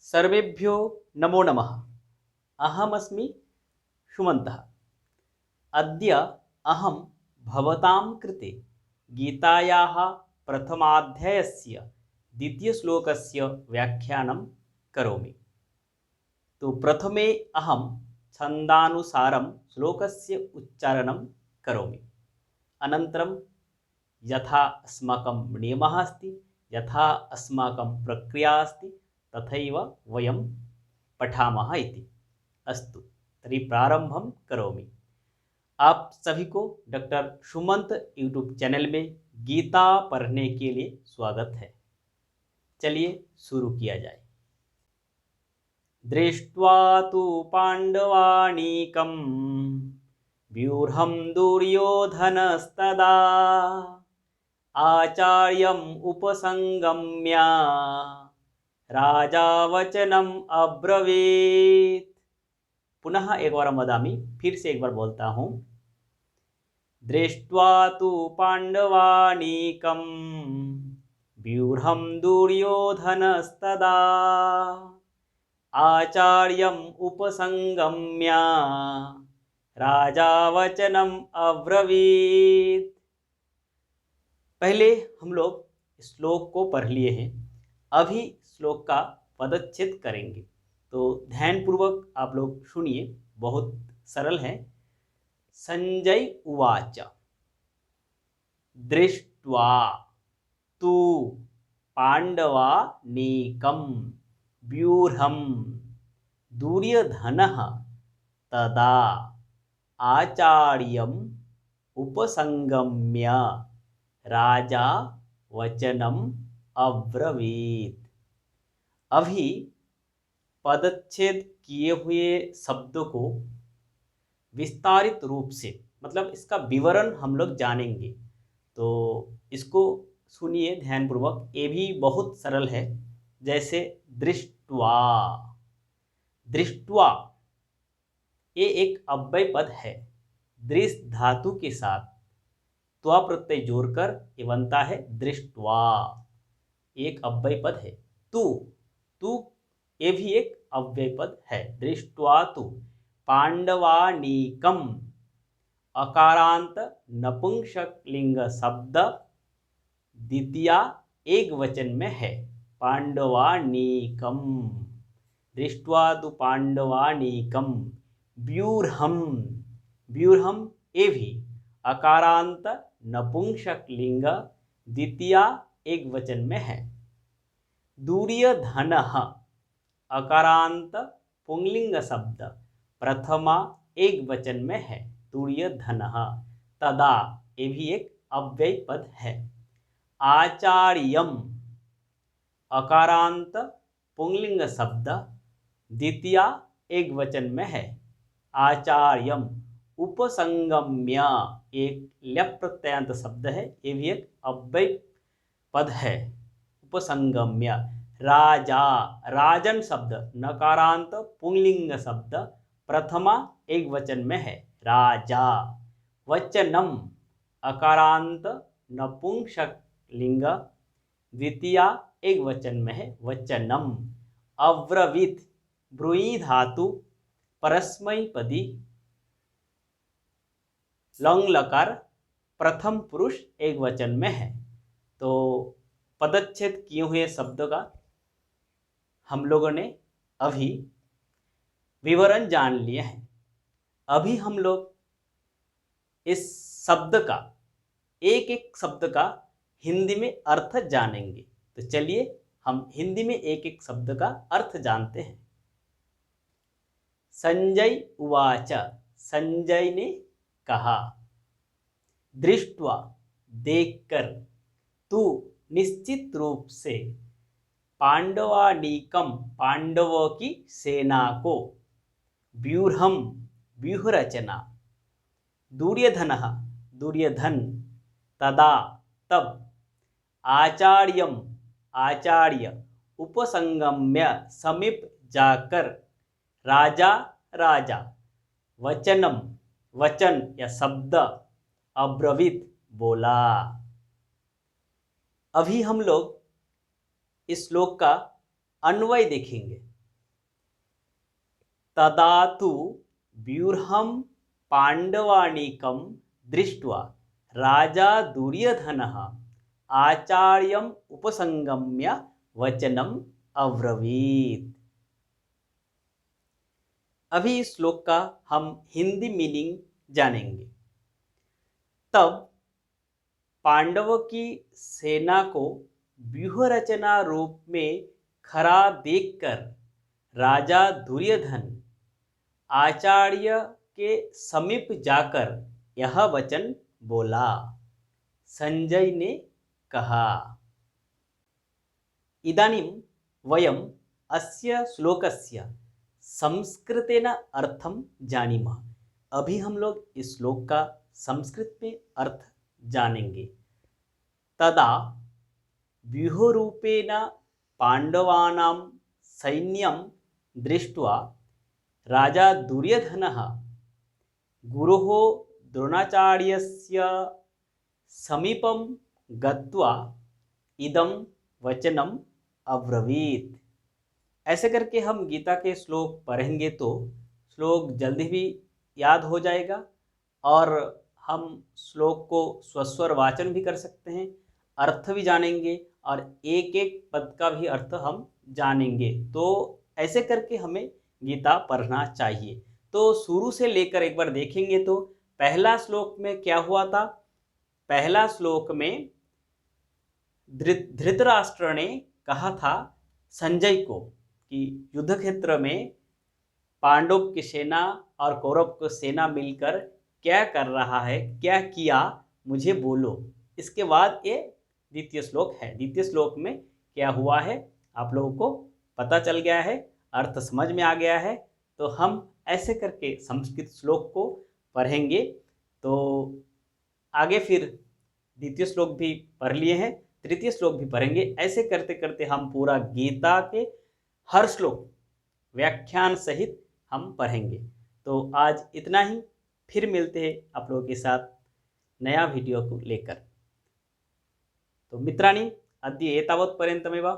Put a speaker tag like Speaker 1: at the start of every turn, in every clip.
Speaker 1: सर्वेभ्यो नमो नमः। अहमस्मि सुमन्तः। अद्य अहं भवतां कृते गीतायाः प्रथमाध्यायस्य द्वितीयश्लोकस्य व्याख्यानं करोमि। तो प्रथमे अहं छन्दानुसारं श्लोकस्य उच्चारणं करोमि। अनन्तरं यथा अस्माकं नियमः अस्ति, यथा अस्माकं प्रक्रिया अस्ति, तथैव वयं पठामः इति। अस्तु, तर्हि प्रारम्भं करोमि। आप सभी को डॉक्टर सुमंत यूट्यूब चैनल में गीता पढ़ने के लिए स्वागत है। चलिए शुरू किया जाए। दृष्ट्वा तु पाण्डवानीकं व्यूढ़ं दुर्योधनस्तदा आचार्यम् उपसंगम्य राजा वचनम अब्रवीत। पुनः एक बार वदामि, फिर से एक बार बोलता हूँ। दृष्ट्वा तु पाण्डवानीकं व्यूढ़ं दुर्योधनस्तदा आचार्यम् उपसंगम्य राजा वचनम अब्रवीत। पहले हम लोग श्लोक को पढ़ लिए हैं, अभी श्लोक का पदच्छेद करेंगे, तो ध्यानपूर्वक आप लोग सुनिए, बहुत सरल है। संजय उवाच दृष्ट्वा तु पाण्डवानीकं व्यूढ़ं दुर्योधनः तदा आचार्यम् उपसंगम्य राजा वचनम अब्रवीत। अभी पदच्छेद किए हुए शब्दों को विस्तारित रूप से, मतलब इसका विवरण हम लोग जानेंगे, तो इसको सुनिए ध्यानपूर्वक। ये भी बहुत सरल है। जैसे दृष्ट्वा, दृष्ट्वा ये एक अव्यय पद है। दृश् धातु के साथ त्वा प्रत्यय जोड़कर ये बनता है दृष्ट्वा। एक अव्यय पद है। तू, तू ये भी एक अव्यय पद है। दृष्ट्वा तु पाण्डवानीकम, अकारांत नपुंसकलिंग शब्द द्वितीया एक वचन में है। पाण्डवानीकम, दृष्ट्वा तु पाण्डवानीकम व्यूढ़ं, व्यूढ़ं ये भी अकारांत नपुंसकलिंग द्वितीया एक वचन में है। दुर्योधनः अकारांत पुंलिंग शब्द प्रथमा एक वचन में है। दुर्योधनः। तदा ये भी एक अव्यय पद है। आचार्यम अकारांत पुंलिंग शब्द द्वितीया एक वचन में है। आचार्यम। उपसंगम्य एक ल्यप प्रत्ययान्त शब्द है, ये भी एक अव्यय पद है। उपसंगम्य। राजा, राजन शब्द नकारांत पुंलिंग शब्द प्रथमा एक वचन में है। राजा। वचनम अकारांत नपुंसकलिंग द्वितीया एक वचन में है। वचनम। अब्रवीत ब्रूयी धातु परस्मैपदी लंग लकार प्रथम पुरुष एक वचन में है। तो पदच्छेद किए हुए शब्द का हम लोगों ने अभी विवरण जान लिया है। अभी हम लोग इस शब्द का, एक एक शब्द का हिंदी में अर्थ जानेंगे। तो चलिए हम हिंदी में एक एक शब्द का अर्थ जानते हैं। संजय उवाच, संजय ने कहा। दृष्ट्वा देखकर, तू निश्चित रूप से, पांडवानीकम पांडवों की सेना को, व्यूढ़ं व्यूह रचना, दुर्योधनः दुर्योधन, तदा तब, आचार्यम आचार्य, उपसंगम्य समीप जाकर, राजा राजा, वचनम वचन या शब्द, अब्रवीत बोला। अभी हम लोग इस श्लोक का अन्वय देखेंगे। तदा तु व्यूढ़ं पाण्डवानीकं दृष्ट्वा राजा दुर्योधनः आचार्यम् उपसंगम्य वचनम् अब्रवीत्। अभी इस श्लोक का हम हिंदी मीनिंग जानेंगे। तब पांडवों की सेना को व्यूह रचना रूप में खरा देखकर राजा दुर्योधन आचार्य के समीप जाकर यह वचन बोला। संजय ने कहा, इदानीं वयम् अस्य श्लोकस्य संस्कृतेन अर्थं जानीमः। अभी हम लोग इस श्लोक का संस्कृत में अर्थ जानेंगे। तदा व्यूहरूपेण पांडवानां सैन्यं दृष्ट्वा राजा दुर्योधनः गुरोः द्रोणाचार्यस्य समीपं गत्वा इदं वचनम् अब्रवीत्। ऐसे करके हम गीता के श्लोक पढ़ेंगे तो श्लोक जल्दी भी याद हो जाएगा और हम श्लोक को स्वस्वर वाचन भी कर सकते हैं, अर्थ भी जानेंगे और एक एक पद का भी अर्थ हम जानेंगे। तो ऐसे करके हमें गीता पढ़ना चाहिए। तो शुरू से लेकर एक बार देखेंगे तो पहला श्लोक में क्या हुआ था। पहला श्लोक में धृतराष्ट्र ने कहा था संजय को कि युद्ध क्षेत्र में पांडव की सेना और कौरव की सेना मिलकर क्या कर रहा है, क्या किया, मुझे बोलो। इसके बाद ये द्वितीय श्लोक है। द्वितीय श्लोक में क्या हुआ है आप लोगों को पता चल गया है, अर्थ समझ में आ गया है। तो हम ऐसे करके संस्कृत श्लोक को पढ़ेंगे। तो आगे फिर द्वितीय श्लोक भी पढ़ लिए हैं, तृतीय श्लोक भी पढ़ेंगे। ऐसे करते करते हम पूरा गीता के हर श्लोक व्याख्यान सहित हम पढ़ेंगे। तो आज इतना ही, फिर मिलते हैं आप लोगों के साथ नया वीडियो को लेकर। तो मित्राणि अद्य एतावत्पर्यन्तमेव,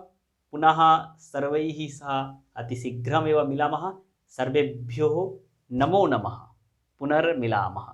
Speaker 1: पुनः सर्वैः सह अतिशीघ्रमेव मिलामः। सर्वेभ्यो नमो नमः, पुनर्मिलामः।